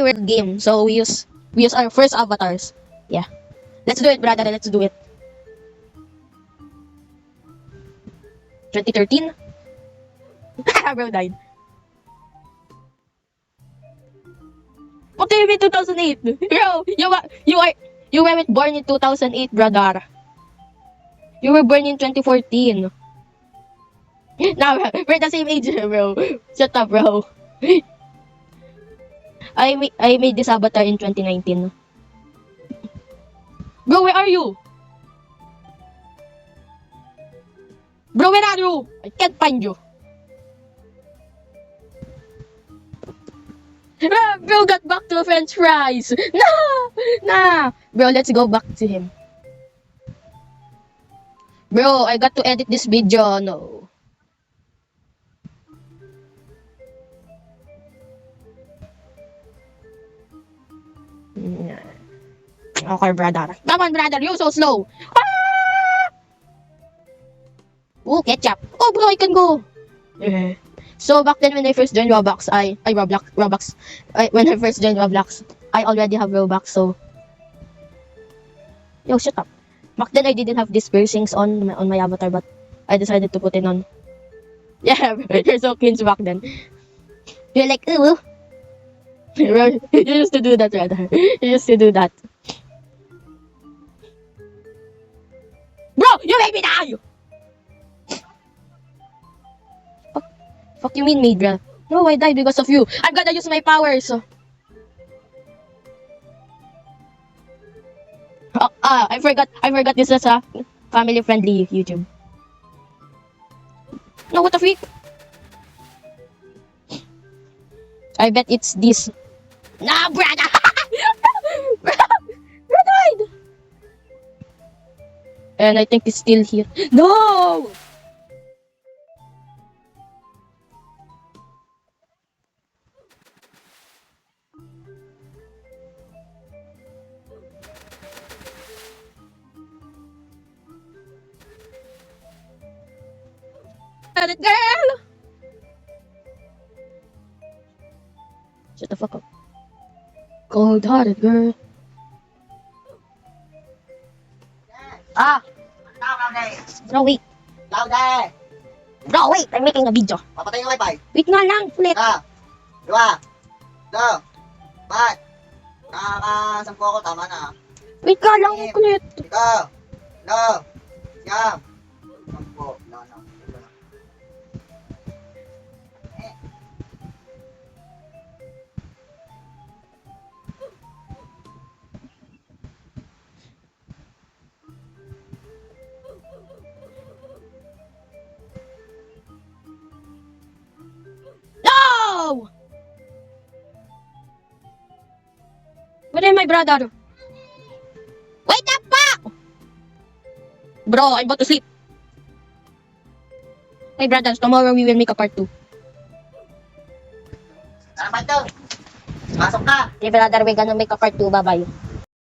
weird game, so we use our first avatars. Yeah. Let's do it, brother. Let's do it. 2013? Bro died. What do you mean 2008? Bro, you weren't born in 2008, brother. You were born in 2014. Now, we're the same age, bro. Shut up, bro. I made this avatar in 2019. Bro, where are you? Bro, where are you? I can't find you. Bro got back to French fries. Nah. Bro, let's go back to him. Bro, I got to edit this video. No. Okay, brother. Come on, brother. You're so slow. Ah! Oh, ketchup. Oh, bro, I can go. So back then when I first joined Roblox, when I first joined Roblox, I already have Robux, so yo, shut up. Back then I didn't have these piercings on my avatar, but I decided to put it on. Yeah, you're so cringe back then. You're like, ooh. You used to do that, rather. You used to do that. Bro, you made me die! Fuck you mean, made, bro? No, I died because of you. I'm gonna use my powers. I forgot this is a family-friendly YouTube. No, what the freak? I bet it's this. Nah, brother! Bro died! And I think it's still here. No! That girl! Shut the fuck up. Cold-hearted girl. Ah! No, wait. Laude! Bro, wait. I'm making a video. Papatay yung wifi. Wait nga lang. Ulit. Dua. Do. Bat. Nakakasampu ako, tama na. Wait nga lang. Ulit. Ito. Do. Siyam. Sampu. No. Ito na. No! Where is my brother? Wait up pa! Bro, I'm about to sleep. Hey brothers, tomorrow we will make a part 2. Tara, Panto. Pasok ka. Hey brother, we're gonna make a part 2. Bye-bye.